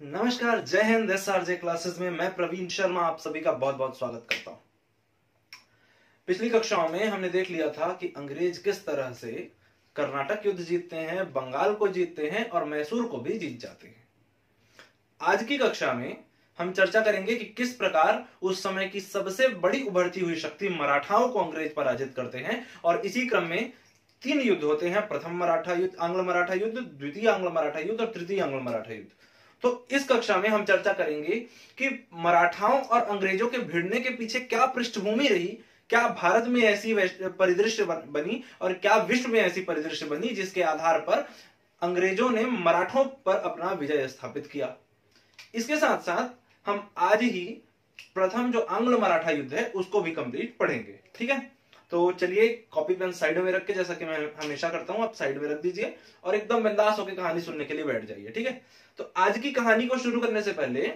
नमस्कार, जय Hind. SRJ classes में मैं प्रवीण शर्मा आप सभी का बहुत बहुत स्वागत करता हूं। पिछली कक्षाओं में हमने देख लिया था कि अंग्रेज किस तरह से कर्नाटक युद्ध जीतते हैं, बंगाल को जीतते हैं और मैसूर को भी जीत जाते हैं। आज की कक्षा में हम चर्चा करेंगे कि किस प्रकार उस समय की सबसे बड़ी उभरती हुई शक्ति मराठाओं को अंग्रेज पराजित करते हैं। और इसी क्रम में 3 युद्ध होते हैं, प्रथम मराठा युद्ध, आंग्ल मराठा युद्ध, द्वितीय आंग्ल मराठा युद्ध और तृतीय आंग्ल मराठा युद्ध। तो इस कक्षा में हम चर्चा करेंगे कि मराठाओं और अंग्रेजों के भिड़ने के पीछे क्या पृष्ठभूमि रही, क्या भारत में ऐसी परिदृश्य बनी और क्या विश्व में ऐसी परिदृश्य बनी जिसके आधार पर अंग्रेजों ने मराठों पर अपना विजय स्थापित किया। इसके साथ साथ हम आज ही प्रथम जो आंग्ल मराठा युद्ध है उसको भी कंप्लीट पढ़ेंगे। ठीक है, तो चलिए कॉपी पेन साइड में रख के, जैसा कि मैं हमेशा करता हूं, आप साइड में रख दीजिए और एकदम बिंदास होकर कहानी सुनने के लिए बैठ जाइए। ठीक है, तो आज की कहानी को शुरू करने से पहले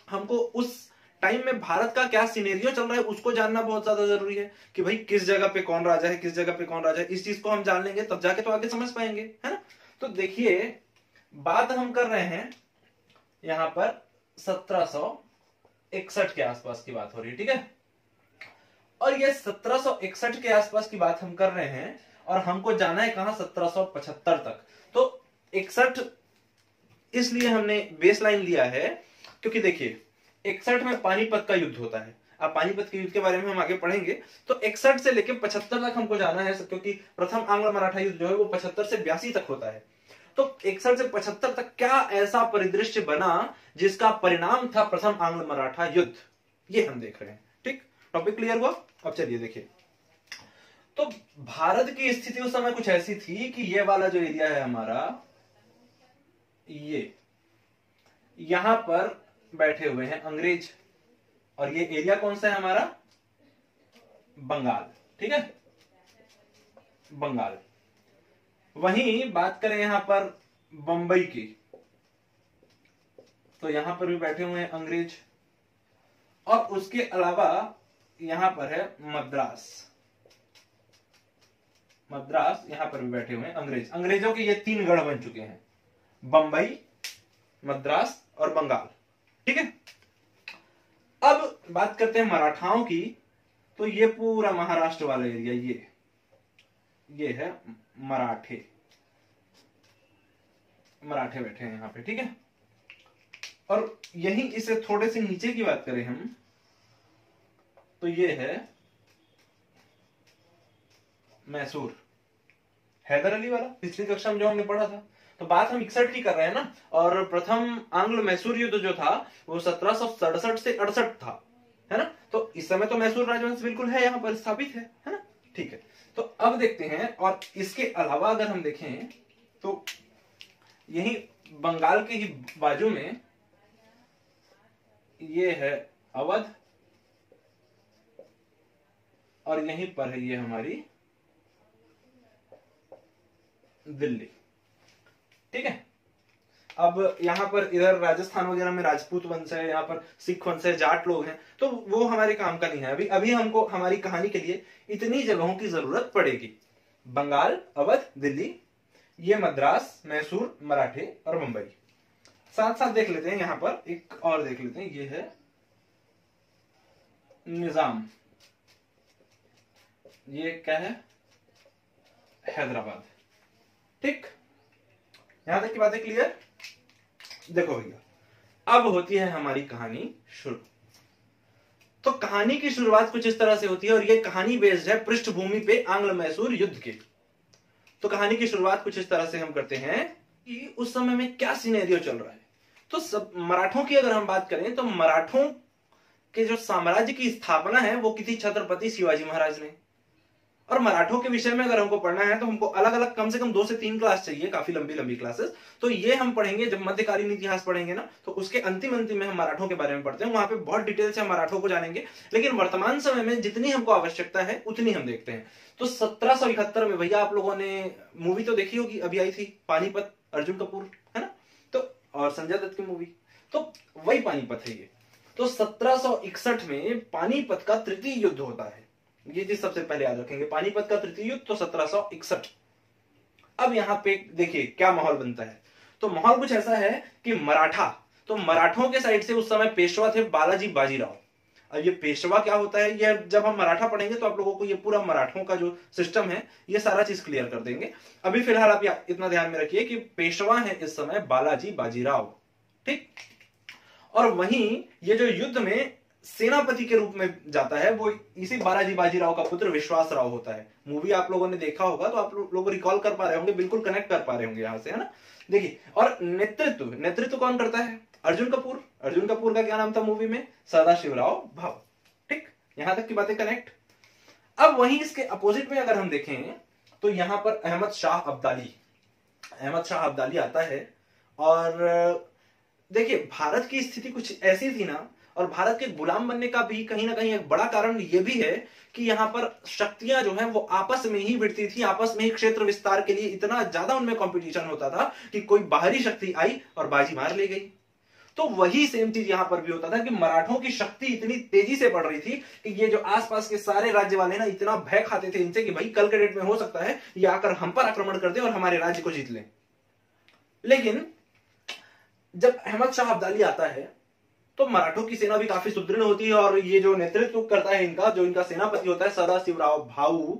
हमको उस टाइम में भारत का क्या सिनेरियो चल रहा है उसको जानना बहुत ज्यादा जरूरी है कि भाई किस जगह पे कौन राजा है, किस जगह पे कौन राजा है। इस चीज को हम जान लेंगे तब जाके तो आगे समझ पाएंगे, है ना। तो देखिए, बात हम कर रहे हैं यहां पर 1761 के आसपास की बात हो रही है। ठीक है, और ये 1761 के आसपास की बात हम कर रहे हैं और हमको जाना है कहां, 1775 तक। तो 61 इसलिए हमने बेस लाइन लिया है क्योंकि देखिए 61 में पानीपत का युद्ध होता है। अब पानीपत के युद्ध के बारे में हम आगे पढ़ेंगे। तो 61 से लेकर 75 तक हमको जाना है क्योंकि प्रथम आंग्ल मराठा युद्ध जो है वो 75 से 82 तक होता है। तो 61 से 75 तक क्या ऐसा परिदृश्य बना जिसका परिणाम था प्रथम आंग्ल मराठा युद्ध, ये हम देख रहे हैं। ठीक, टॉपिक क्लियर हुआ। अब चलिए देखिए, तो भारत की स्थिति उस समय कुछ ऐसी थी कि ये वाला जो एरिया है हमारा, ये यहां पर बैठे हुए हैं अंग्रेज और ये एरिया कौन सा है हमारा, बंगाल। ठीक है, बंगाल। वहीं बात करें यहां पर बंबई की, तो यहां पर भी बैठे हुए हैं अंग्रेज और उसके अलावा यहां पर है मद्रास। मद्रास यहां पर भी बैठे हुए हैं अंग्रेज। अंग्रेजों के ये 3 गढ़ बन चुके हैं, बंबई, मद्रास और बंगाल। ठीक है, अब बात करते हैं मराठाओं की। तो ये पूरा महाराष्ट्र वाला एरिया, ये है मराठे। मराठे बैठे हैं यहां पे। ठीक है, और यहीं इसे थोड़े से नीचे की बात करें हम, तो ये है मैसूर, हैदर अली वाला, पिछली कक्षा में जो हमने पढ़ा था। तो बात हम 61 की कर रहे हैं ना, और प्रथम आंग्ल मैसूर युद्ध जो था वो 1767 से 68 था, है ना। तो इस समय तो मैसूर राजवंश बिल्कुल है, यहां पर स्थापित है ना। ठीक है, तो अब देखते हैं, और इसके अलावा अगर हम देखें तो यही बंगाल के ही बाजू में ये है अवध और यहीं पर है ये हमारी दिल्ली। ठीक है, अब यहां पर इधर राजस्थान वगैरह में राजपूत वंश है, यहाँ पर सिख वंश है, जाट लोग हैं, तो वो हमारे काम का नहीं है। अभी अभी हमको हमारी कहानी के लिए इतनी जगहों की जरूरत पड़ेगी, बंगाल, अवध, दिल्ली, ये मद्रास, मैसूर, मराठे और मुंबई। साथ साथ देख लेते हैं, यहां पर एक और देख लेते हैं, ये है निजाम। ये क्या है, हैदराबाद। ठीक, यहां तक की बातें क्लियर। देखो भैया, अब होती है हमारी कहानी शुरू। तो कहानी की शुरुआत कुछ इस तरह से होती है और ये कहानी बेस्ड है पृष्ठभूमि पे आंग्ल मैसूर युद्ध के। तो कहानी की शुरुआत कुछ इस तरह से हम करते हैं कि उस समय में क्या सिनेरियो चल रहा है। तो सब मराठों की अगर हम बात करें तो मराठों के जो साम्राज्य की स्थापना है वो की थी छत्रपति शिवाजी महाराज ने। और मराठों के विषय में अगर हमको पढ़ना है तो हमको अलग अलग कम से कम 2 से 3 क्लास चाहिए, काफी लंबी लंबी क्लासेस। तो ये हम पढ़ेंगे जब मध्यकालीन इतिहास पढ़ेंगे ना, तो उसके अंतिम में हम मराठों के बारे में पढ़ते हैं, वहां पे बहुत डिटेल से हम मराठों को जानेंगे। लेकिन वर्तमान समय में जितनी हमको आवश्यकता है उतनी हम देखते हैं। तो 1771 में भैया आप लोगों ने मूवी तो देखी होगी, अभी आई थी पानीपत, अर्जुन कपूर, है ना, तो और संजय दत्त की मूवी, तो वही पानीपत है ये। तो 1761 में पानीपत का तृतीय युद्ध होता है, ये चीज सबसे पहले याद रखेंगे। पानीपत का तृतीय युद्ध तो 1761। अब यहां पे देखिए क्या माहौल बनता है। तो माहौल कुछ ऐसा है कि मराठा, तो मराठों के साइड से उस समय पेशवा थे बालाजी बाजीराव। अब ये पेशवा क्या होता है, ये जब हम मराठा पढ़ेंगे तो आप लोगों को ये पूरा मराठों का जो सिस्टम है ये सारा चीज क्लियर कर देंगे। अभी फिलहाल आप इतना ध्यान में रखिए कि पेशवा है इस समय बालाजी बाजीराव, ठीक। और वहीं ये जो युद्ध में सेनापति के रूप में जाता है वो इसी बालाजी बाजीराव का पुत्र विश्वास राव होता है। मूवी आप लोगों ने देखा होगा तो आप लोग रिकॉल कर पा रहे होंगे, बिल्कुल कनेक्ट कर पा रहे होंगे यहां से, है ना। देखिए, और नेतृत्व कौन करता है, अर्जुन कपूर। अर्जुन कपूर का क्या नाम था मूवी में, सदाशिवराव भाऊ, ठीक। यहां तक की बातें कनेक्ट। अब वहीं इसके अपोजिट में अगर हम देखें तो यहां पर अहमद शाह अब्दाली आता है। और देखिए, भारत की स्थिति कुछ ऐसी थी ना, और भारत के गुलाम बनने का भी कहीं ना कहीं एक बड़ा कारण यह भी है कि यहां पर शक्तियां जो हैं वो आपस में ही भिड़ती थी, आपस में ही क्षेत्र विस्तार के लिए इतना ज्यादा उनमें कंपटीशन होता था कि कोई बाहरी शक्ति आई और बाजी मार ले गई। तो वही सेम चीज यहां पर भी होता था कि मराठों की शक्ति इतनी तेजी से बढ़ रही थी कि ये जो आसपास के सारे राज्य वाले ना इतना भय खाते थे इनसे कि भाई कल के डेट में हो सकता है ये आकर हम पर आक्रमण कर दे और हमारे राज्य को जीत ले। लेकिन जब अहमद शाह अब्दाली आता है तो मराठों की सेना भी काफी सुदृढ़ होती है, और ये जो नेतृत्व करता है इनका, जो इनका सेनापति होता है सदाशिवराव भाऊ,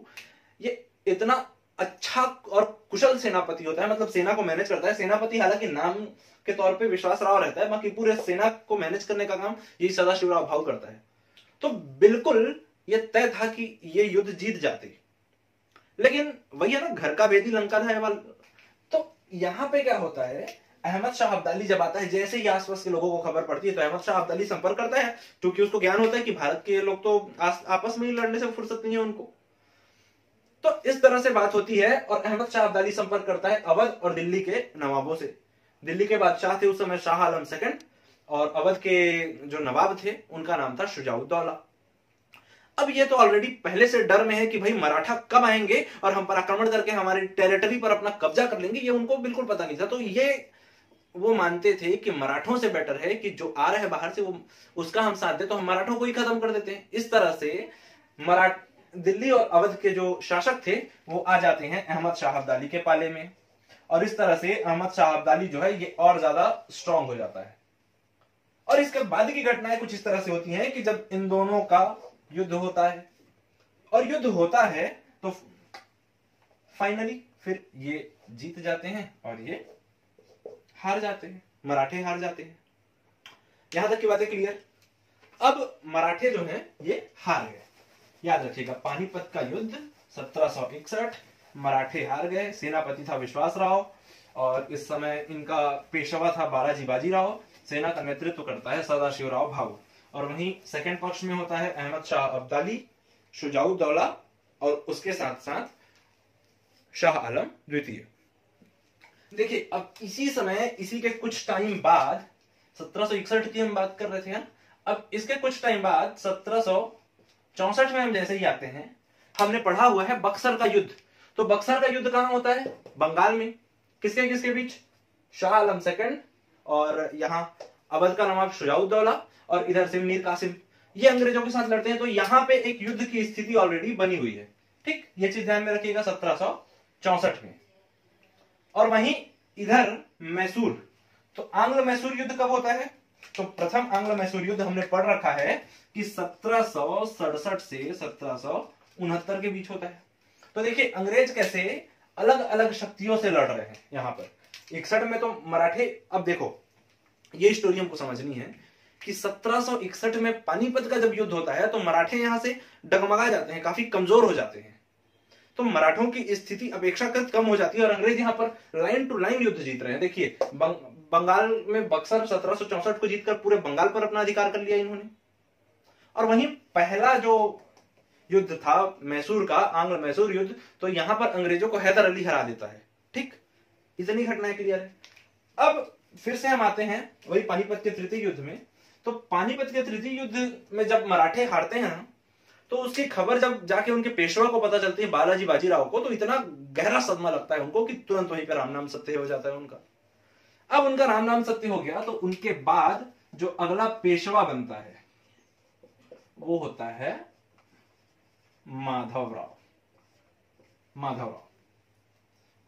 ये इतना अच्छा और कुशल सेनापति होता है, मतलब सेना को मैनेज करता है। सेनापति हालांकि नाम के तौर पे विश्वास राव रहता है, बाकी पूरे सेना को मैनेज करने का काम यही सदाशिवराव भाऊ करता है। तो बिल्कुल ये तय था कि ये युद्ध जीत जाते। लेकिन वही है ना, घर का भेदी लंका था वाल। तो यहां पे क्या होता है, अहमद शाह अब्दाली जब आता है, जैसे ही आसपास के लोगों को खबर पड़ती है तो अहमद शाह अब्दाली संपर्क करता है, क्योंकि उसको ज्ञान होता है कि भारत के लोग तो आपस में ही लड़ने से फुर्सत नहीं है उनको। तो इस तरह से बात होती है और अहमद शाह अब्दाली संपर्क करता है अवध और दिल्ली के नवाबों से। दिल्ली के बादशाह थे उस समय शाह आलम सेकंड, और अवध के जो नवाब थे उनका नाम था शुजाउद्दौला। अब ये तो ऑलरेडी पहले से डर में है कि भाई मराठा कब आएंगे और हम पर आक्रमण करके हमारे टेरिटरी पर अपना कब्जा कर लेंगे, ये उनको बिल्कुल पता नहीं था। तो ये वो मानते थे कि मराठों से बेटर है कि जो आ रहे हैं बाहर से वो उसका हम साथ दे, तो हम मराठों को ही खत्म कर देते हैं। इस तरह से दिल्ली और अवध के जो शासक थे वो आ जाते हैं अहमद शाह अब्दाली के पाले में, और इस तरह से अहमद शाह अब्दाली जो है ये और ज्यादा स्ट्रांग हो जाता है। और इसके बाद की घटनाएं कुछ इस तरह से होती हैं कि जब इन दोनों का युद्ध होता है, और युद्ध होता है तो फाइनली फिर ये जीत जाते हैं और ये हार जाते हैं, मराठे हार जाते हैं। यहां तक की बातें क्लियर। अब मराठे जो हैं ये हार गए, याद रखिएगा, पानीपत का युद्ध 1761, मराठे हार गए। सेनापति था विश्वास राव, और इस समय इनका पेशवा था बालाजी बाजीराव। सेना का नेतृत्व करता है सदाशिवराव भाऊ, और वहीं सेकंड पक्ष में होता है अहमद शाह अब्दाली, शुजाउद्दौला, और उसके साथ साथ शाह आलम द्वितीय। देखिए, अब इसी समय, इसी के कुछ टाइम बाद, 1761 की हम बात कर रहे थे ना, अब इसके कुछ टाइम बाद 1764 में हम जैसे ही आते हैं, हमने पढ़ा हुआ है बक्सर का युद्ध। तो बक्सर का युद्ध कहां होता है, बंगाल में। किसके किसके बीच, शाह आलम सेकंड, और यहां अवध का नवाब शुजाउद्दौला, और इधर से मीर कासिम, ये अंग्रेजों के साथ लड़ते हैं। तो यहां पे एक युद्ध की स्थिति ऑलरेडी बनी हुई है, ठीक। ये चीज ध्यान में रखिएगा 1764 में। और वहीं इधर मैसूर, तो आंग्ल मैसूर युद्ध कब होता है, तो प्रथम आंग्ल मैसूर युद्ध हमने पढ़ रखा है कि 1767 से 1769 के बीच होता है। तो देखिए, अंग्रेज कैसे अलग अलग शक्तियों से लड़ रहे हैं। यहां पर 61 में तो मराठे, अब देखो ये स्टोरी हमको समझनी है कि 1761 में पानीपत का जब युद्ध होता है तो मराठे यहां से डगमगा जाते हैं, काफी कमजोर हो जाते हैं। तो मराठों की स्थिति अपेक्षाकृत कम हो जाती है और अंग्रेज यहां पर लाइन टू लाइन युद्ध जीत रहे हैं। देखिए, बंगाल में बक्सर 1764 को जीतकर पूरे बंगाल पर अपना अधिकार कर लिया इन्होंने। और वहीं पहला जो युद्ध था मैसूर का, आंग्ल मैसूर युद्ध, तो यहां पर अंग्रेजों को हैदर अली हरा देता है, ठीक। इतनी घटनाएं क्लियर है। अब फिर से हम आते हैं वही पानीपत के तृतीय युद्ध में। तो पानीपत के तृतीय युद्ध में जब मराठे हारते हैं तो उसकी खबर जब जाके उनके पेशवा को पता चलती है, बालाजी बाजीराव को, तो इतना गहरा सदमा लगता है उनको कि तुरंत वहीं पे राम नाम सत्य हो जाता है उनका। अब उनका राम नाम सत्य हो गया तो उनके बाद जो अगला पेशवा बनता है वो होता है माधवराव।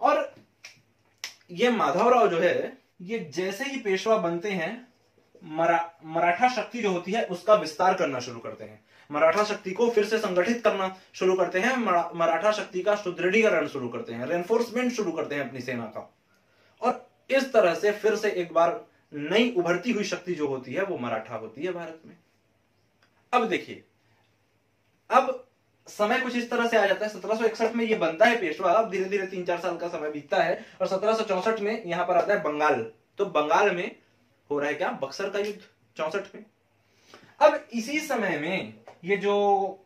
और ये माधवराव जो है, ये जैसे ही पेशवा बनते हैं मराठा शक्ति जो होती है उसका विस्तार करना शुरू करते हैं, मराठा शक्ति को फिर से संगठित करना शुरू करते हैं, मराठा शक्ति का सुदृढ़ीकरण शुरू करते हैं, रेनफोर्समेंट शुरू करते हैं अपनी सेना का। और इस तरह से फिर से एक बार नई उभरती हुई शक्ति जो होती है वो मराठा होती है भारत में। अब देखिए, अब समय कुछ इस तरह से आ जाता है, 1761 में ये बनता है पेशवा। अब धीरे धीरे 3-4 साल का समय बीतता है और 1764 में यहां पर आता है बंगाल। तो बंगाल में हो रहा है क्या, बक्सर का युद्ध 64 में। अब इसी समय में ये जो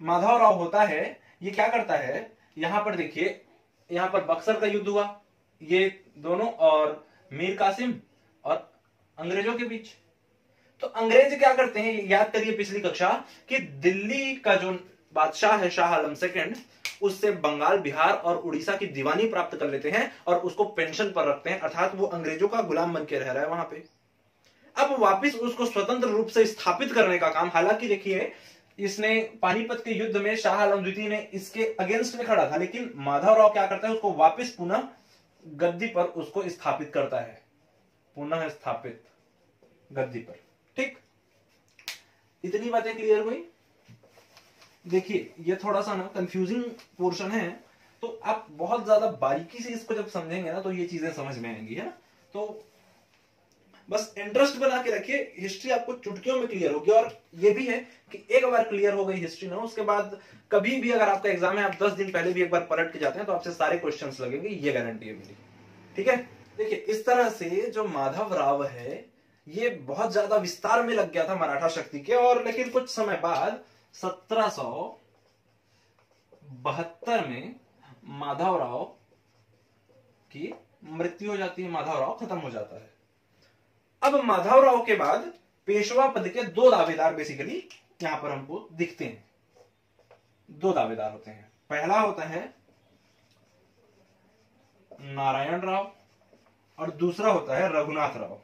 माधवराव होता है ये क्या करता है, यहां पर देखिए, यहां पर बक्सर का युद्ध हुआ, ये दोनों, और मीर कासिम और अंग्रेजों के बीच। तो अंग्रेज क्या करते हैं, याद करिए पिछली कक्षा, कि दिल्ली का जो बादशाह है शाह आलम सेकंड, उससे बंगाल, बिहार और उड़ीसा की दीवानी प्राप्त कर लेते हैं और उसको पेंशन पर रखते हैं, अर्थात वो अंग्रेजों का गुलाम बन के रह रहा है वहां पे। अब वापस उसको स्वतंत्र रूप से स्थापित करने का काम, हालांकि देखिए इसने पानीपत के युद्ध में शाह आलम द्वितीय ने इसके अगेंस्ट में खड़ा था, लेकिन माधवराव क्या करता है, उसको वापस पुनः गद्दी पर उसको स्थापित करता है, पुनः स्थापित गद्दी पर। ठीक, इतनी बातें क्लियर हुई। देखिए ये थोड़ा सा ना कंफ्यूजिंग पोर्शन है, तो आप बहुत ज्यादा बारीकी से इसको जब समझेंगे ना तो ये चीजें समझ में आएंगी, है ना। तो बस इंटरेस्ट बना के रखिए, हिस्ट्री आपको चुटकियों में क्लियर होगी। और ये भी है कि एक बार क्लियर हो गई हिस्ट्री ना, उसके बाद कभी भी अगर आपका एग्जाम है, आप 10 दिन पहले भी एक बार पलट के जाते हैं तो आपसे सारे क्वेश्चंस लगेंगे, ये गारंटी है मेरी। ठीक है, देखिए इस तरह से जो माधवराव है ये बहुत ज्यादा विस्तार में लग गया था मराठा शक्ति के, और लेकिन कुछ समय बाद 1772 में माधवराव की मृत्यु हो जाती है, माधवराव खत्म हो जाता है। अब माधवराव के बाद पेशवा पद के 2 दावेदार बेसिकली यहां पर हमको दिखते हैं। 2 दावेदार होते हैं, पहला होता है नारायण राव और दूसरा होता है रघुनाथ राव।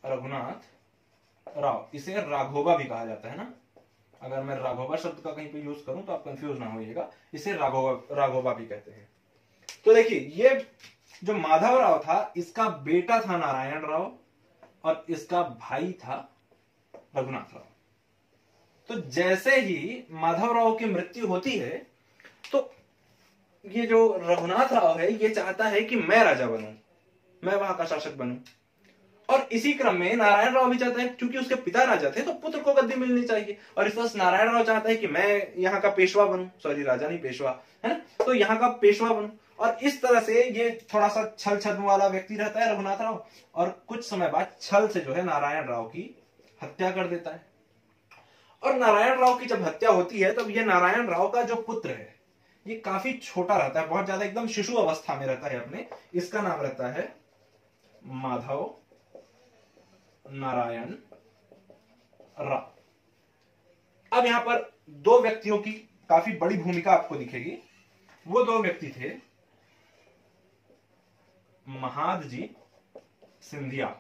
रघुनाथ राव, इसे राघोबा भी कहा जाता है ना, अगर मैं राघोबा शब्द का कहीं पे यूज करूं तो आप कंफ्यूज ना होइएगा, इसे राघोबा भी कहते हैं। तो देखिए ये जो माधवराव था इसका बेटा था नारायण राव और इसका भाई था रघुनाथ राव। तो जैसे ही माधवराव की मृत्यु होती है तो ये जो रघुनाथ राव है ये चाहता है कि मैं राजा बनूं, मैं वहां का शासक बनूं। और इसी क्रम में नारायण राव भी चाहता है, क्योंकि उसके पिता राजा थे तो पुत्र को गद्दी मिलनी चाहिए, और इस तरह नारायण राव चाहता है कि मैं यहाँ का पेशवा बनूं, सॉरी राजा नहीं पेशवा, है ना, तो यहाँ का पेशवा बनूं। और इस तरह से ये थोड़ा सा छल छद्म वाला व्यक्ति रहता है रघुनाथ राव, और कुछ समय बाद छल से जो है नारायण राव की हत्या कर देता है। और नारायण राव की जब हत्या होती है तब ये नारायण राव का जो पुत्र है ये काफी छोटा रहता है, बहुत ज्यादा एकदम शिशु अवस्था में रहता है अपने, इसका नाम रहता है माधव नारायण राव। अब यहां पर 2 व्यक्तियों की काफी बड़ी भूमिका आपको दिखेगी। वो 2 व्यक्ति थे महादजी सिंधिया,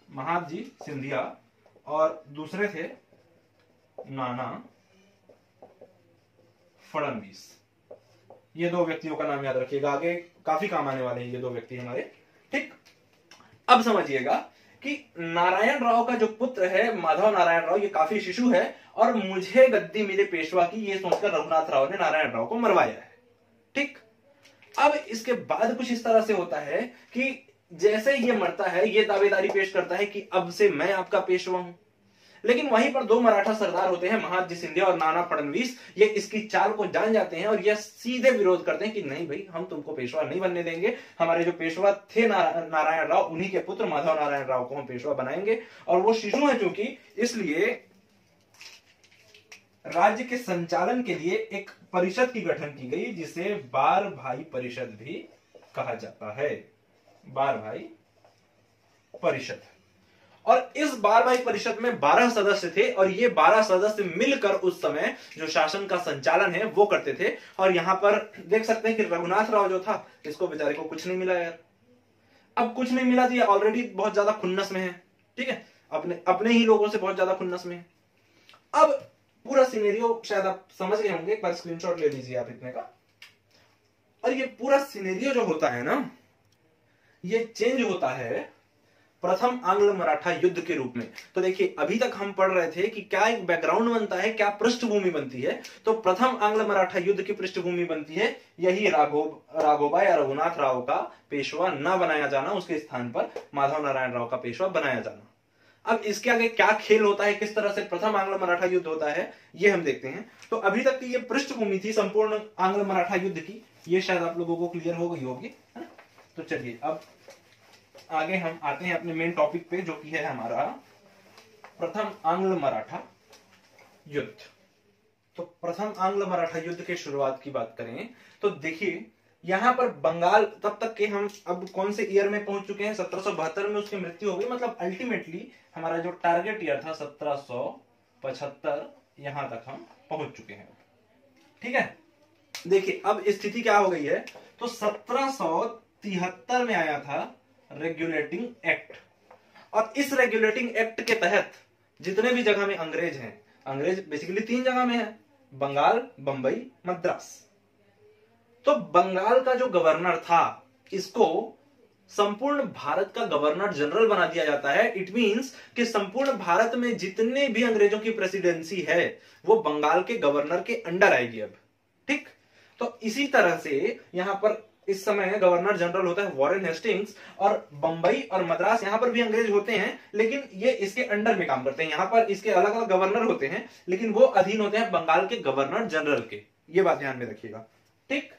महादजी सिंधिया, और दूसरे थे नाना फडणवीस। ये 2 व्यक्तियों का नाम याद रखिएगा, आगे काफी काम आने वाले हैं ये 2 व्यक्ति हमारे। ठीक, अब समझिएगा कि नारायण राव का जो पुत्र है माधव नारायण राव ये काफी शिशु है, और मुझे गद्दी मिले पेशवा की ये सोचकर रघुनाथ राव ने नारायण राव को मरवाया है। ठीक, अब इसके बाद कुछ इस तरह से होता है कि जैसे ये मरता है ये दावेदारी पेश करता है कि अब से मैं आपका पेशवा हूं, लेकिन वहीं पर 2 मराठा सरदार होते हैं महादजी सिंधिया और नाना फडणवीस, ये इसकी चाल को जान जाते हैं और ये सीधे विरोध करते हैं कि नहीं भाई हम तुमको पेशवा नहीं बनने देंगे, हमारे जो पेशवा थे नारायण राव उन्हीं के पुत्र माधव नारायण राव को हम पेशवा बनाएंगे, और वो शिशु है चूंकि, इसलिए राज्य के संचालन के लिए एक परिषद की गठन की गई जिसे बार भाई परिषद भी कहा जाता है, बार भाई परिषद। और इस बार भाई परिषद में 12 सदस्य थे, और ये 12 सदस्य मिलकर उस समय जो शासन का संचालन है वो करते थे। और यहां पर देख सकते हैं कि रघुनाथ राव जो था इसको बेचारे को कुछ नहीं मिला यार। अब कुछ नहीं मिला तो ये ऑलरेडी बहुत ज्यादा खुन्नस में है, ठीक है, अपने ही लोगों से बहुत ज्यादा खुन्नस में है। अब पूरा सिनेरियो शायद आप समझ गए होंगे, एक बार स्क्रीनशॉट ले लीजिए आप इतने का। और ये पूरा सिनेरियो जो होता है ना, ये चेंज होता है प्रथम आंग्ल मराठा युद्ध के रूप में। तो देखिए अभी तक हम पढ़ रहे थे कि क्या एक बैकग्राउंड बनता है, क्या पृष्ठभूमि बनती है। तो प्रथम आंग्ल मराठा युद्ध की पृष्ठभूमि बनती है यही राघोबा या रघुनाथ राव का पेशवा न बनाया जाना, उसके स्थान पर माधव नारायण राव का पेशवा बनाया जाना। अब इसके आगे क्या खेल होता है, किस तरह से प्रथम आंग्ल मराठा युद्ध होता है, ये हम देखते हैं। तो अभी तक की ये पृष्ठभूमि थी संपूर्ण आंग्ल मराठा युद्ध की, ये शायद आप लोगों को क्लियर हो गई होगी, है ना। तो चलिए अब आगे हम आते हैं अपने मेन टॉपिक पे, जो कि है हमारा प्रथम आंग्ल मराठा युद्ध। तो प्रथम आंग्ल मराठा युद्ध के शुरुआत की बात करें तो देखिए यहां पर बंगाल, तब तक के हम अब कौन से ईयर में पहुंच चुके हैं, 1772 में उसकी मृत्यु हो गई। मतलब अल्टीमेटली हमारा जो टारगेट ईयर था 1775, यहां तक हम पहुंच चुके हैं। ठीक है, देखिए अब स्थिति क्या हो गई है। तो 1773 में आया था रेगुलेटिंग एक्ट, और इस रेगुलेटिंग एक्ट के तहत जितने भी जगह में अंग्रेज हैं, अंग्रेज बेसिकली 3 जगह में है, बंगाल, बंबई, मद्रास। तो बंगाल का जो गवर्नर था, इसको संपूर्ण भारत का गवर्नर जनरल बना दिया जाता है। इट मींस कि संपूर्ण भारत में जितने भी अंग्रेजों की प्रेसिडेंसी है वो बंगाल के गवर्नर के अंडर आएगी अब। ठीक, तो इसी तरह से यहां पर इस समय गवर्नर जनरल होता है वॉरेन हेस्टिंग्स, और बंबई और मद्रास यहां पर भी अंग्रेज होते हैं, लेकिन ये इसके अंडर में काम करते हैं। यहां पर इसके अलग अलग गवर्नर होते हैं, लेकिन वो अधीन होते हैं बंगाल के गवर्नर जनरल के। ये बात ध्यान में रखिएगा। ठीक,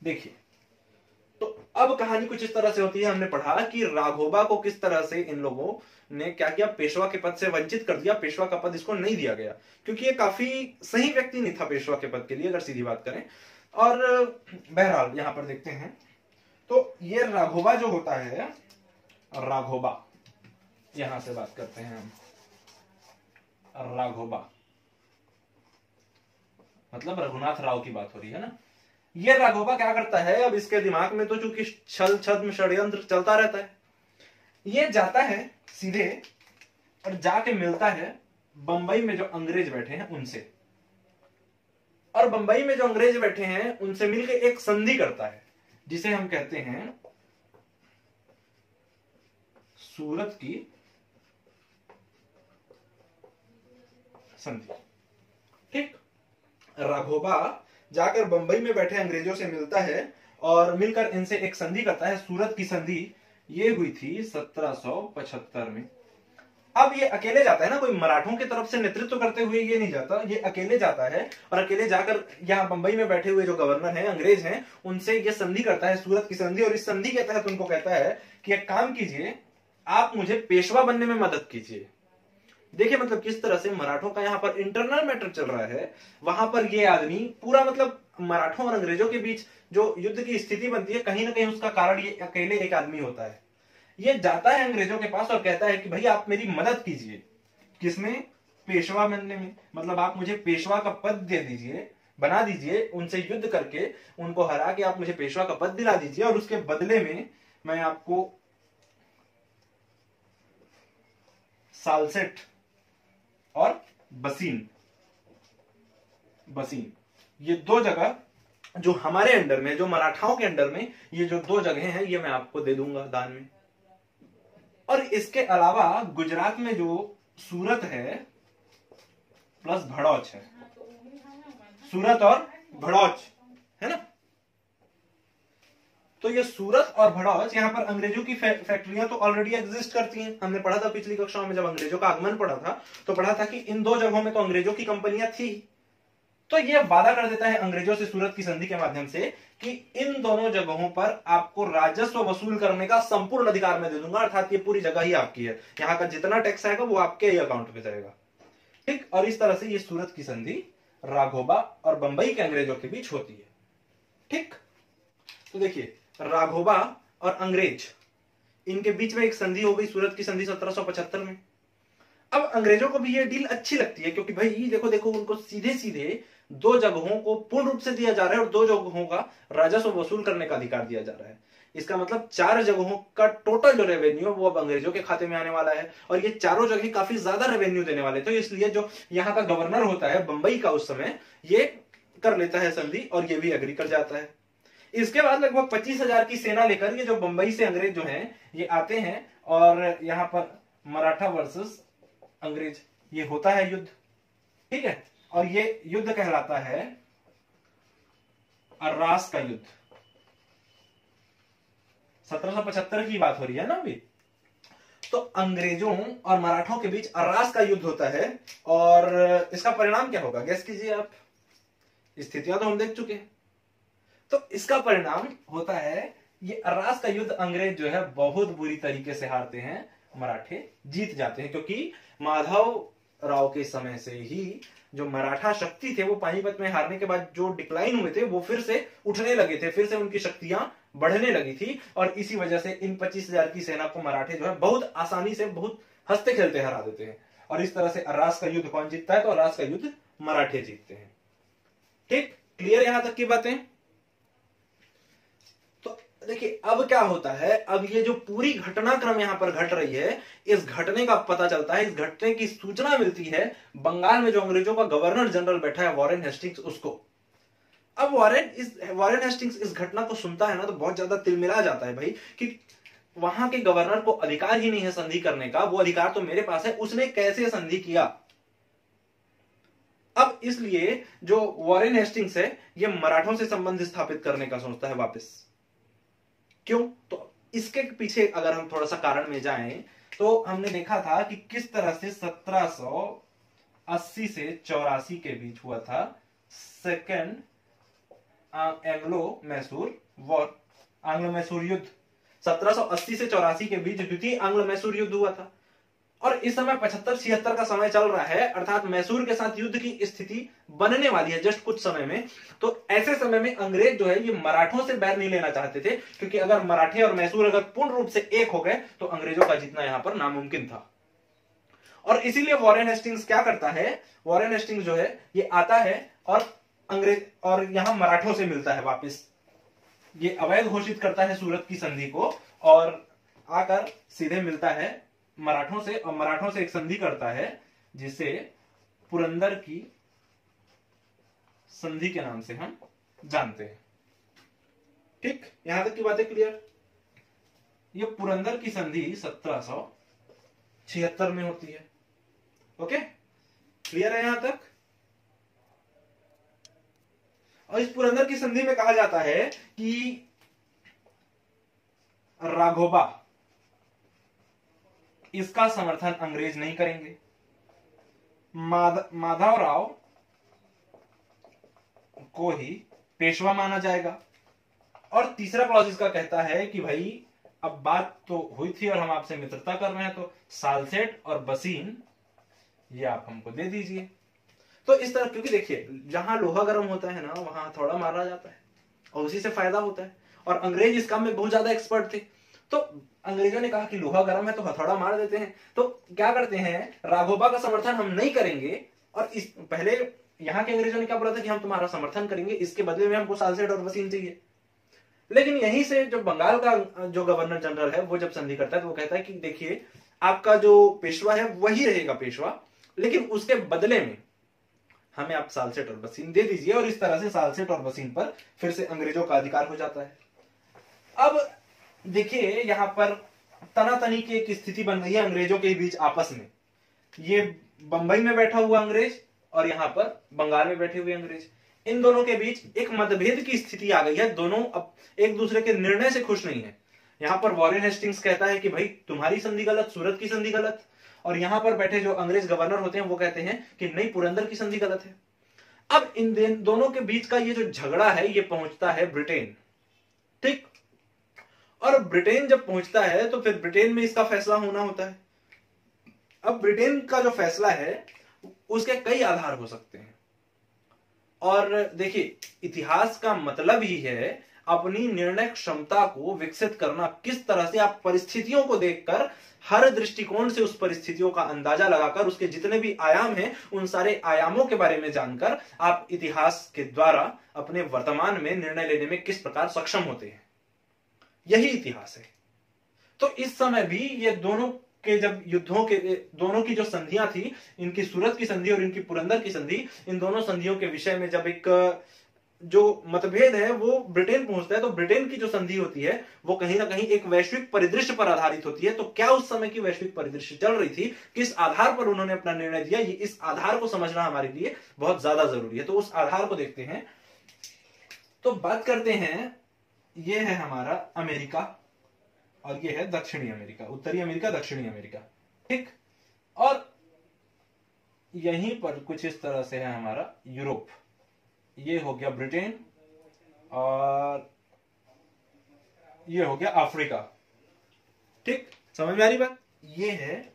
देखिए तो अब कहानी कुछ इस तरह से होती है। हमने पढ़ा कि राघोबा को किस तरह से इन लोगों ने क्या किया, पेशवा के पद से वंचित कर दिया। पेशवा का पद इसको नहीं दिया गया क्योंकि ये काफी सही व्यक्ति नहीं था पेशवा के पद के लिए, अगर सीधी बात करें। और बहरहाल यहां पर देखते हैं तो ये राघोबा जो होता है, राघोबा, यहां से बात करते हैं हम। राघोबा मतलब रघुनाथ राव की बात हो रही है ना। ये राघोबा क्या करता है, अब इसके दिमाग में तो चूंकि छल छद्म षड्यंत्र चलता रहता है, ये जाता है सीधे और जाके मिलता है बंबई में जो अंग्रेज बैठे हैं उनसे, और बंबई में जो अंग्रेज बैठे हैं उनसे मिलकर एक संधि करता है जिसे हम कहते हैं सूरत की संधि। ठीक, राघोबा जाकर बंबई में बैठे अंग्रेजों से मिलता है और मिलकर इनसे एक संधि करता है, सूरत की संधि। ये हुई थी 1775 में। अब ये अकेले जाता है ना, कोई मराठों की तरफ से नेतृत्व करते हुए ये नहीं जाता, ये अकेले जाता है और अकेले जाकर यहाँ बंबई में बैठे हुए जो गवर्नर हैं, अंग्रेज हैं, उनसे ये संधि करता है, सूरत की संधि। और इस संधि के तहत उनको कहता है कि एक काम कीजिए, आप मुझे पेशवा बनने में मदद कीजिए। देखिए मतलब किस तरह से मराठों का यहाँ पर इंटरनल मैटर चल रहा है, वहां पर ये आदमी पूरा, मतलब मराठों और अंग्रेजों के बीच जो युद्ध की स्थिति बनती है, कहीं ना कहीं उसका कारण ये अकेले एक आदमी होता है। ये जाता है अंग्रेजों के पास और कहता है कि भाई आप मेरी मदद कीजिए, किसमें, पेशवा बनने में। मतलब आप मुझे पेशवा का पद दे दीजिए, बना दीजिए, उनसे युद्ध करके उनको हरा के आप मुझे पेशवा का पद दिला दीजिए, और उसके बदले में मैं आपको सालसेट और बसीन ये 2 जगह जो हमारे अंडर में, जो मराठाओं के अंडर में, ये जो 2 जगह हैं, ये मैं आपको दे दूंगा दान में। और इसके अलावा गुजरात में जो सूरत है प्लस भड़ौच है, सूरत और भड़ौच है ना। तो ये सूरत और भड़ौच, यहां पर अंग्रेजों की फैक्ट्रियां तो ऑलरेडी एग्जिस्ट करती हैं। हमने पढ़ा था पिछली कक्षाओं में, जब अंग्रेजों का आगमन पड़ा था तो पढ़ा था कि इन 2 जगहों में तो अंग्रेजों की कंपनियां थी। तो ये वादा कर देता है अंग्रेजों से सूरत की संधि के माध्यम से कि इन दोनों जगहों पर आपको राजस्व वसूल करने का संपूर्ण अधिकार मैं दे दूंगा, अर्थात ये पूरी जगह ही आपकी है, यहाँ का जितना टैक्स आएगा वो आपके ही अकाउंट में जाएगा। ठीक, और इस तरह से ये सूरत की संधि राघोबा और बंबई के अंग्रेजों के बीच होती है। ठीक, तो देखिए राघोबा और अंग्रेज, इनके बीच में एक संधि हो गई, सूरत की संधि 1775 में। अब अंग्रेजों को भी ये डील अच्छी लगती है, क्योंकि भाई देखो देखो उनको सीधे सीधे 2 जगहों को पूर्ण रूप से दिया जा रहा है और 2 जगहों का राजस्व वसूल करने का अधिकार दिया जा रहा है। इसका मतलब 4 जगहों का टोटल जो रेवेन्यू वो अब अंग्रेजों के खाते में आने वाला है, और ये चारों जगह काफी ज्यादा रेवेन्यू देने वाले। तो इसलिए जो यहाँ का गवर्नर होता है बंबई का, उस समय ये कर लेता है संधि और ये भी एग्री कर जाता है। इसके बाद लगभग 25,000 की सेना लेकर ये जो बंबई से अंग्रेज जो हैं ये आते हैं और यहां पर मराठा वर्सेस अंग्रेज ये होता है युद्ध, ठीक है। और ये युद्ध कहलाता है अर्रास का युद्ध। 1775 की बात हो रही है ना अभी। तो अंग्रेजों और मराठों के बीच अर्रास का युद्ध होता है और इसका परिणाम क्या होगा गैस कीजिए आप। स्थितियां तो हम देख चुके हैं। तो इसका परिणाम होता है ये अर्रास का युद्ध अंग्रेज जो है बहुत बुरी तरीके से हारते हैं, मराठे जीत जाते हैं, क्योंकि माधव राव के समय से ही जो मराठा शक्ति थे वो पानीपत में हारने के बाद जो डिक्लाइन हुए थे वो फिर से उठने लगे थे, फिर से उनकी शक्तियां बढ़ने लगी थी और इसी वजह से इन 25,000 की सेना को मराठे जो है बहुत आसानी से बहुत हंसते खेलते हरा देते हैं। और इस तरह से अर्रास का युद्ध कौन जीतता है? तो अर्रास का युद्ध मराठे जीतते हैं। ठीक, क्लियर यहां तक की बातें। तो देखिए अब क्या होता है, अब ये जो पूरी घटनाक्रम यहां पर घट रही है, इस घटने का पता चलता है, इस घटने की सूचना मिलती है बंगाल में जो अंग्रेजों का गवर्नर जनरल बैठा है वॉरेन हेस्टिंग्स उसको। अब वॉरेन हेस्टिंग्स इस घटना को सुनता है ना तो बहुत ज्यादा तिलमिला जाता है भाई, कि वहां के गवर्नर को अधिकार ही नहीं है संधि करने का, वो अधिकार तो मेरे पास है, उसने कैसे संधि किया। अब इसलिए जो वॉरेन हेस्टिंग्स है ये मराठों से संबंध स्थापित करने का सोचता है वापस। क्यों? तो इसके पीछे अगर हम थोड़ा सा कारण में जाएं तो हमने देखा था कि किस तरह से 1780 से 84 के बीच हुआ था second Anglo Mysore war, Anglo Mysore युद्ध। 1780 से 84 के बीच द्वितीय आंग्लो मैसूर युद्ध हुआ था और इस समय 75-76 का समय चल रहा है, अर्थात मैसूर के साथ युद्ध की स्थिति बनने वाली है जस्ट कुछ समय में। तो ऐसे समय में अंग्रेज जो है ये मराठों से बैर नहीं लेना चाहते थे, क्योंकि अगर मराठे और मैसूर अगर पूर्ण रूप से एक हो गए तो अंग्रेजों का जीतना यहां पर नामुमकिन था। और इसीलिए वॉरेन हेस्टिंग्स क्या करता है, वॉरेन हेस्टिंग्स जो है ये आता है और अंग्रेज और यहां मराठों से मिलता है वापस। ये अवैध घोषित करता है सूरत की संधि को और आकर सीधे मिलता है मराठों से और मराठों से एक संधि करता है जिसे पुरंदर की संधि के नाम से हम जानते हैं। ठीक, यहां तक की बातें क्लियर। ये पुरंदर की संधि 1776 में होती है। ओके, क्लियर है यहां तक। और इस पुरंदर की संधि में कहा जाता है कि राघोबा इसका समर्थन अंग्रेज नहीं करेंगे, माधवराव को ही पेशवा माना जाएगा। और तीसरा क्लॉज इसका कहता है कि भाई अब बात तो हुई थी और हम आपसे मित्रता कर रहे हैं तो सालसेट और बसीन ये आप हमको दे दीजिए। तो इस तरह, क्योंकि देखिए जहां लोहा गर्म होता है ना वहां हथौड़ा मारा जाता है और उसी से फायदा होता है। और अंग्रेज इस काम में बहुत ज्यादा एक्सपर्ट थे, तो अंग्रेजों ने कहा कि लोहा गर्म है तो हथौड़ा मार देते हैं। तो क्या करते हैं, राघोबा का समर्थन हम नहीं करेंगे। और इस पहले यहाँ के अंग्रेजों ने क्या बोला था कि हम तुम्हारा समर्थन करेंगे, इसके बदले में हमको सालसेट और वसीम चाहिए। लेकिन यहीं से जो बंगाल का जो गवर्नर जनरल है वो जब संधि करता है तो वो कहता है कि देखिए आपका जो पेशवा है वही रहेगा पेशवा, लेकिन उसके बदले में हमें आप सालसेट और वसीम दे दीजिए। और इस तरह से सालसेट और वसीम पर फिर से अंग्रेजों का अधिकार हो जाता है। अब देखिए यहां पर तनातनी की एक स्थिति बन गई है अंग्रेजों के बीच आपस में। ये बंबई में बैठा हुआ अंग्रेज और यहां पर बंगाल में बैठे हुए अंग्रेज, इन दोनों के बीच एक मतभेद की स्थिति आ गई है। दोनों अब एक दूसरे के निर्णय से खुश नहीं है। यहां पर वॉरेन हेस्टिंग्स कहता है कि भाई तुम्हारी संधि गलत, सूरत की संधि गलत। और यहां पर बैठे जो अंग्रेज गवर्नर होते हैं वो कहते हैं कि नहीं, पुरंदर की संधि गलत है। अब इन दोनों के बीच का ये जो झगड़ा है ये पहुंचता है ब्रिटेन। ठीक, और ब्रिटेन जब पहुंचता है तो फिर ब्रिटेन में इसका फैसला होना होता है। अब ब्रिटेन का जो फैसला है उसके कई आधार हो सकते हैं। और देखिए इतिहास का मतलब ही है अपनी निर्णय क्षमता को विकसित करना। किस तरह से आप परिस्थितियों को देखकर हर दृष्टिकोण से उस परिस्थितियों का अंदाजा लगाकर उसके जितने भी आयाम हैं उन सारे आयामों के बारे में जानकर आप इतिहास के द्वारा अपने वर्तमान में निर्णय लेने में किस प्रकार सक्षम होते हैं, यही इतिहास है। तो इस समय भी ये दोनों के जब युद्धों के दोनों की जो संधियां थी, इनकी सूरत की संधि और इनकी पुरंदर की संधि, इन दोनों संधियों के विषय में जब एक जो मतभेद है वो ब्रिटेन पहुंचता है, तो ब्रिटेन की जो संधि होती है वो कहीं ना कहीं एक वैश्विक परिदृश्य पर आधारित होती है। तो क्या उस समय की वैश्विक परिदृश्य चल रही थी, किस आधार पर उन्होंने अपना निर्णय दिया, ये इस आधार को समझना हमारे लिए बहुत ज्यादा जरूरी है। तो उस आधार को देखते हैं। तो बात करते हैं, ये है हमारा अमेरिका और ये है दक्षिणी अमेरिका, उत्तरी अमेरिका, दक्षिणी अमेरिका, ठीक। और यहीं पर कुछ इस तरह से है हमारा यूरोप, ये हो गया ब्रिटेन और ये हो गया अफ्रीका, ठीक। समझ में आ रही बात? ये है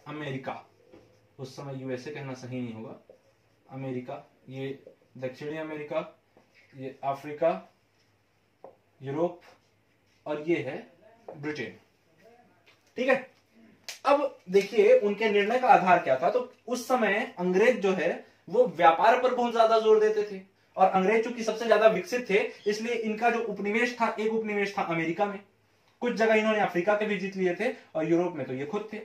अमेरिका, उस समय यूएसए कहना सही नहीं होगा, अमेरिका, ये दक्षिणी अमेरिका, ये अफ्रीका, यूरोप और ये है ब्रिटेन, ठीक है। अब देखिए उनके निर्णय का आधार क्या था। तो उस समय अंग्रेज जो है वो व्यापार पर बहुत ज्यादा जोर देते थे, और अंग्रेज चूंकि सबसे ज्यादा विकसित थे इसलिए इनका जो उपनिवेश था, एक उपनिवेश था अमेरिका में, कुछ जगह इन्होंने अफ्रीका के भी जीत लिए थे, और यूरोप में तो ये खुद थे।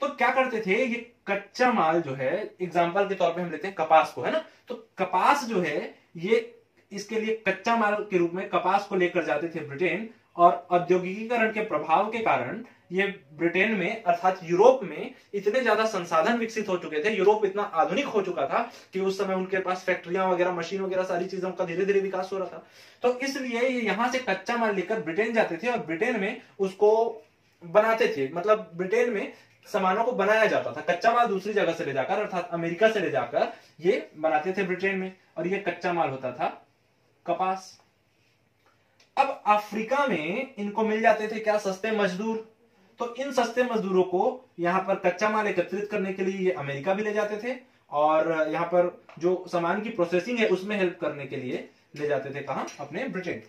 तो क्या करते थे, ये कच्चा माल जो है, एग्जाम्पल के तौर पे हम लेते हैं कपास को, है ना। तो कपास जो है ये इसके लिए कच्चा माल के रूप में कपास को लेकर जाते थे ब्रिटेन, और औद्योगिकीकरण के प्रभाव के कारण ये ब्रिटेन में अर्थात यूरोप में इतने ज्यादा संसाधन विकसित हो चुके थे, यूरोप इतना आधुनिक हो चुका था कि उस समय उनके पास फैक्ट्रियां वगैरह, मशीन वगैरह, सारी चीजों का धीरे धीरे विकास हो रहा था। तो इसलिए ये यहां से कच्चा माल लेकर ब्रिटेन जाते थे और ब्रिटेन में उसको बनाते थे, मतलब ब्रिटेन में सामानों को बनाया जाता था। कच्चा माल दूसरी जगह से ले जाकर अर्थात अमेरिका से ले जाकर ये बनाते थे ब्रिटेन में, और ये कच्चा माल होता था कपास। अब अफ्रीका में इनको मिल जाते थे क्या, सस्ते मजदूर। तो इन सस्ते मजदूरों को यहां पर कच्चा माल एकत्रित करने के लिए ये अमेरिका भी ले जाते थे, और यहां पर जो सामान की प्रोसेसिंग है उसमें हेल्प करने के लिए ले जाते थे, कहां, अपने ब्रिटेन।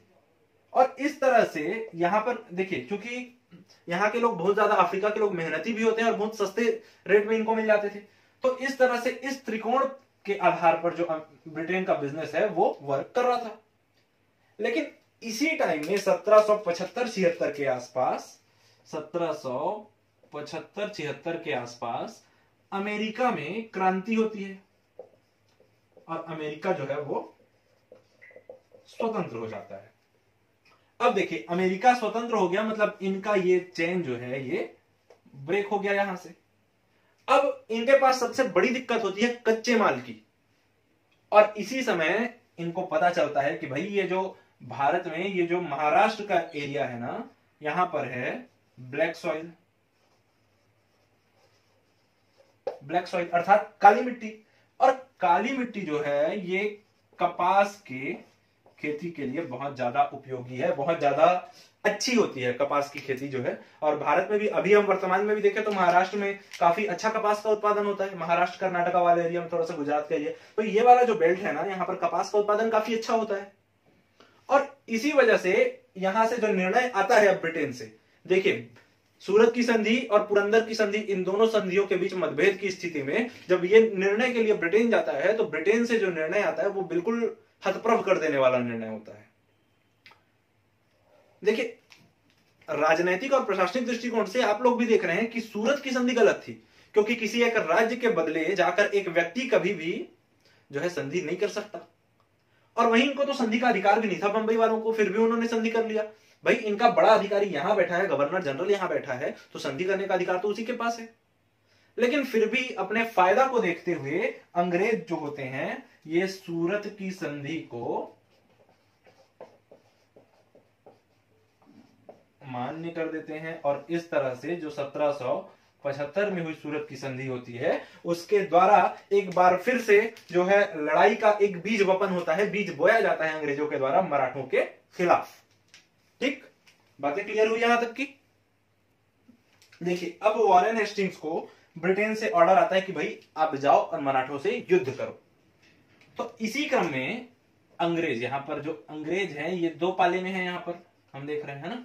और इस तरह से यहां पर देखिए, क्योंकि यहाँ के लोग बहुत ज्यादा, अफ्रीका के लोग मेहनती भी होते हैं और बहुत सस्ते रेट में इनको मिल जाते थे। तो इस तरह से इस त्रिकोण के आधार पर जो ब्रिटेन का बिजनेस है वो वर्क कर रहा था। लेकिन इसी टाइम में 1775-76 के आसपास, 1775-76 के आसपास अमेरिका में क्रांति होती है, और अमेरिका जो है वो स्वतंत्र हो जाता है। अब देखिए अमेरिका स्वतंत्र हो गया, मतलब इनका ये चेन जो है ये ब्रेक हो गया यहां से। अब इनके पास सबसे बड़ी दिक्कत होती है कच्चे माल की, और इसी समय इनको पता चलता है कि भाई ये जो भारत में ये जो महाराष्ट्र का एरिया है ना, यहां पर है ब्लैक सॉइल, ब्लैक सॉइल अर्थात काली मिट्टी। और काली मिट्टी जो है ये कपास के खेती के लिए बहुत ज्यादा उपयोगी है, बहुत ज्यादा अच्छी होती है कपास की खेती जो है। और भारत में भी अभी हम वर्तमान में भी देखें तो महाराष्ट्र में काफी अच्छा कपास का उत्पादन होता है, महाराष्ट्र कर्नाटका वाले एरिया में, थोड़ा सा गुजरात का एरिया, तो ये वाला जो बेल्ट है ना, यहाँ पर कपास का उत्पादन काफी अच्छा होता है। और इसी वजह से यहां से जो निर्णय आता है अब ब्रिटेन से, देखिए सूरत की संधि और पुरंदर की संधि, इन दोनों संधियों के बीच मतभेद की स्थिति में जब ये निर्णय के लिए ब्रिटेन जाता है, तो ब्रिटेन से जो निर्णय आता है वो बिल्कुल हतप्रभ कर देने वाला निर्णय होता है। देखिए राजनैतिक और प्रशासनिक दृष्टिकोण से आप लोग भी देख रहे हैं कि सूरत की संधि गलत थी, क्योंकि किसी एक राज्य के बदले जाकर एक व्यक्ति कभी भी जो है संधि नहीं कर सकता। और वहीं इनको तो संधि का अधिकार भी नहीं था बंबई वालों को, फिर भी उन्होंने संधि कर लिया। भाई इनका बड़ा अधिकारी यहां बैठा है, गवर्नर जनरल यहां बैठा है, तो संधि करने का अधिकार तो उसी के पास है। लेकिन फिर भी अपने फायदा को देखते हुए अंग्रेज जो होते हैं ये सूरत की संधि को मान्य कर देते हैं, और इस तरह से जो 1775 में हुई सूरत की संधि होती है उसके द्वारा एक बार फिर से जो है लड़ाई का एक बीज वपन होता है, बीज बोया जाता है अंग्रेजों के द्वारा मराठों के खिलाफ। ठीक, बातें क्लियर हुई यहां तक की? देखिए अब वॉरेन हेस्टिंग्स को ब्रिटेन से ऑर्डर आता है कि भाई आप जाओ और मराठों से युद्ध करो। तो इसी क्रम में अंग्रेज, यहां पर जो अंग्रेज हैं ये दो पाले में हैं, यहां पर हम देख रहे हैं ना,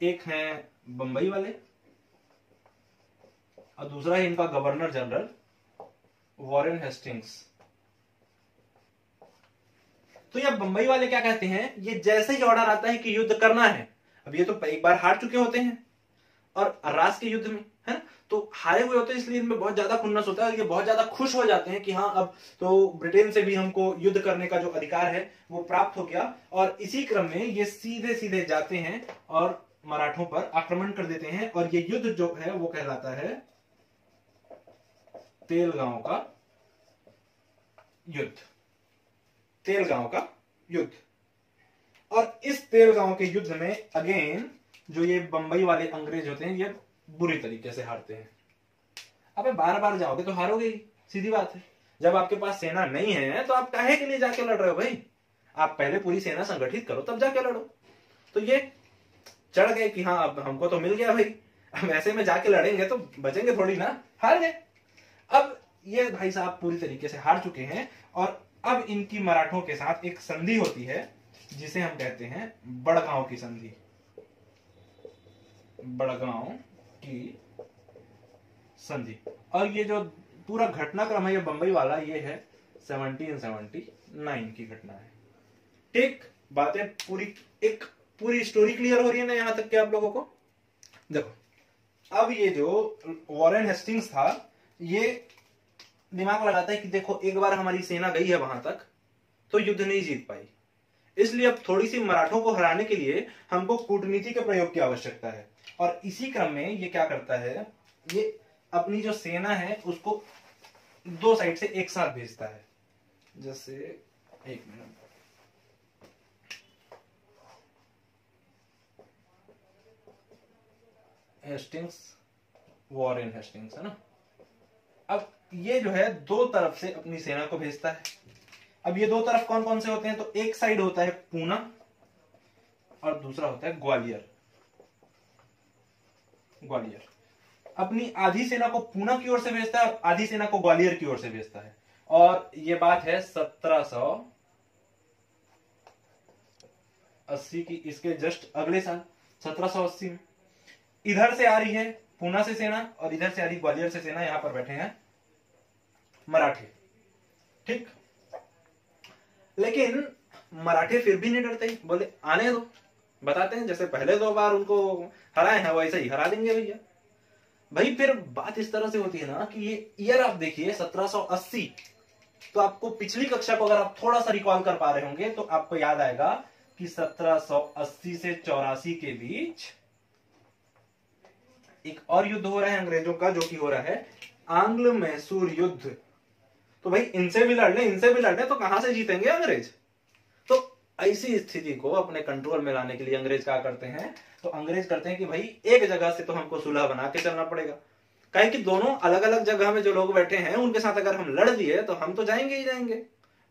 एक है बंबई वाले और दूसरा है इनका गवर्नर जनरल वॉरेन हेस्टिंग्स। तो ये बंबई वाले क्या कहते हैं, ये जैसे ही ऑर्डर आता है कि युद्ध करना है, अब ये तो एक बार हार चुके होते हैं, और अरास के युद्ध में, है ना, तो हारे हुए होते हैं, इसलिए इनमें बहुत ज्यादा खुन्नस होता है और ये बहुत ज्यादा खुश हो जाते हैं कि हाँ अब तो ब्रिटेन से भी हमको युद्ध करने का जो अधिकार है वो प्राप्त हो गया। और इसी क्रम में ये सीधे सीधे जाते हैं और मराठों पर आक्रमण कर देते हैं और ये युद्ध जो है वो कहलाता है तेलगांव का युद्ध। तेलगांव का युद्ध। और इस तेलगांव के युद्ध में अगेन जो ये बंबई वाले अंग्रेज होते हैं ये बुरी तरीके से हारते हैं। अबे बार बार जाओगे तो हारोगे ही, सीधी बात है। जब आपके पास सेना नहीं है तो आप काहे के लिए जाके लड़ रहे हो भाई? आप पहले पूरी सेना संगठित करो तब जाके लड़ो। तो ये चढ़ गए कि हाँ अब हमको तो मिल गया भाई, हम ऐसे में जाके लड़ेंगे तो बचेंगे थोड़ी ना, हार गए। अब ये भाई साहब पूरी तरीके से हार चुके हैं और अब इनकी मराठों के साथ एक संधि होती है जिसे हम कहते हैं बड़गांव की संधि। बड़गांव की संधि। और ये जो पूरा घटनाक्रम है ये बंबई वाला, ये है 1779 की घटना है। ठीक, बातें पूरी स्टोरी क्लियर हो रही है ना यहां तक के आप लोगों को? देखो अब ये जो वॉरेन हेस्टिंग्स था ये दिमाग लगाता है कि देखो एक बार हमारी सेना गई है वहां तक तो युद्ध नहीं जीत पाई, इसलिए अब थोड़ी सी मराठों को हराने के लिए हमको कूटनीति के प्रयोग की आवश्यकता है। और इसी क्रम में ये क्या करता है, ये अपनी जो सेना है उसको दो साइड से एक साथ भेजता है। जैसे एक मिनट, हेस्टिंग्स, वॉरेन हेस्टिंग्स है ना। अब ये जो है दो तरफ से अपनी सेना को भेजता है। अब ये दो तरफ कौन कौन से होते हैं, तो एक साइड होता है पूना और दूसरा होता है ग्वालियर। ग्वालियर अपनी आधी सेना को पूना की ओर से भेजता है और आधी सेना को ग्वालियर की ओर से भेजता है। और ये बात है 1780 की, इसके जस्ट अगले साल 1780 में इधर से आ रही है पूना से सेना और इधर से आ रही ग्वालियर से सेना। यहां पर बैठे हैं मराठे, ठीक। लेकिन मराठे फिर भी नहीं डरते, बोले आने दो, बताते हैं जैसे पहले 2 बार उनको हराए हैं वैसे ही हरा देंगे भैया। भाई फिर बात इस तरह से होती है ना कि ये ईयर आप देखिए 1780, तो आपको पिछली कक्षा को अगर आप थोड़ा सा रिकॉल कर पा रहे होंगे तो आपको याद आएगा कि 1780 से 84 के बीच एक और युद्ध हो रहा है अंग्रेजों का, जो कि हो रहा है आंग्ल मैसूर युद्ध। तो भाई इनसे भी लड़ लें तो कहां से जीतेंगे अंग्रेज? तो ऐसी स्थिति को अपने कंट्रोल में लाने के लिए अंग्रेज क्या करते हैं, तो अंग्रेज करते हैं कि भाई एक जगह से तो हमको सुलह बना के चलना पड़ेगा। कहें कि दोनों अलग अलग जगह में जो लोग बैठे हैं उनके साथ अगर हम लड़ दिए तो हम तो जाएंगे ही जाएंगे।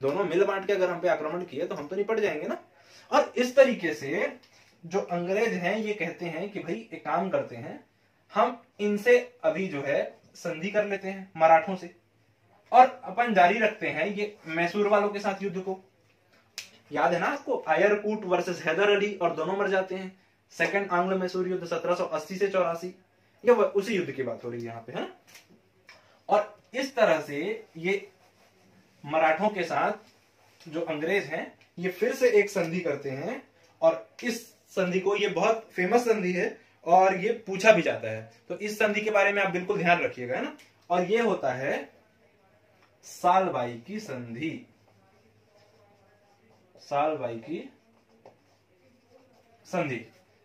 दोनों मिल बांट के अगर हम पे आक्रमण किए तो हम तो निपट जाएंगे ना। और इस तरीके से जो अंग्रेज हैं ये कहते हैं कि भाई एक काम करते हैं, हम इनसे अभी जो है संधि कर लेते हैं मराठों से और अपन जारी रखते हैं ये मैसूर वालों के साथ युद्ध को। याद है ना आपको, आयरकूट वर्सेस हैदर अली, और दोनों मर जाते हैं। सेकंड आंग्ल मैसूर युद्ध 1780 से 84, ये उसी युद्ध की बात हो रही है यहाँ पे, है ना। और इस तरह से ये मराठों के साथ जो अंग्रेज हैं ये फिर से एक संधि करते हैं और इस संधि को, ये बहुत फेमस संधि है और ये पूछा भी जाता है, तो इस संधि के बारे में आप बिल्कुल ध्यान रखिएगा, है ना। और ये होता है सालबाई की संधि। सालबाई की संधि,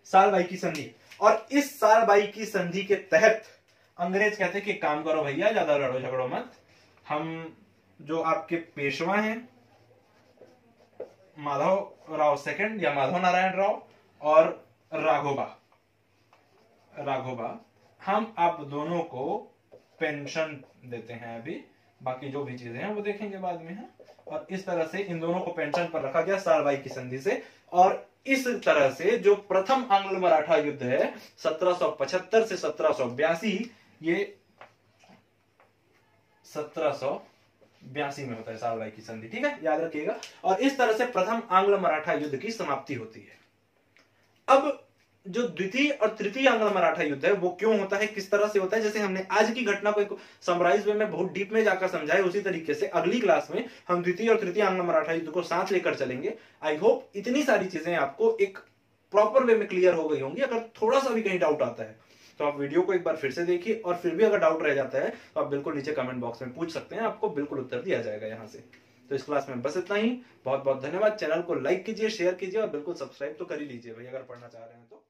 सालबाई की संधि। और इस सालबाई की संधि के तहत अंग्रेज कहते हैं कि काम करो भैया, ज्यादा लड़ो झगड़ो मत, हम जो आपके पेशवा हैं माधव राव सेकंड या माधव नारायण राव और राघोबा, हम आप दोनों को पेंशन देते हैं। अभी बाकी जो भी चीजें हैं वो देखेंगे बाद में, है। और इस तरह से इन दोनों को पेंशन पर रखा गया सालबाई की संधि से। और इस तरह से जो प्रथम आंग्ल मराठा युद्ध है 1775 से 1782, ये 1782 में होता है सालबाई की संधि, ठीक है, याद रखिएगा। और इस तरह से प्रथम आंग्ल मराठा युद्ध की समाप्ति होती है। अब जो द्वितीय और तृतीय आंग्ल मराठा युद्ध है वो क्यों होता है, किस तरह से होता है, जैसे हमने आज की घटना को एक समराइज वे में बहुत डीप में जाकर समझाया, उसी तरीके से अगली क्लास में हम द्वितीय और तृतीय आंग्ल मराठा युद्ध को साथ लेकर चलेंगे। आई होप इतनी सारी चीजें आपको एक प्रॉपर वे में क्लियर हो गई होंगी। अगर थोड़ा सा भी कहीं डाउट आता है तो आप वीडियो को एक बार फिर से देखिए, और फिर भी अगर डाउट रह जाता है तो आप बिल्कुल नीचे कमेंट बॉक्स में पूछ सकते हैं, आपको बिल्कुल उत्तर दिया जाएगा यहाँ से। तो इस क्लास में बस इतना ही। बहुत बहुत धन्यवाद। चैनल को लाइक कीजिए, शेयर कीजिए और बिल्कुल सब्सक्राइब तो कर ही लीजिए भाई, अगर पढ़ना चाह रहे हैं तो।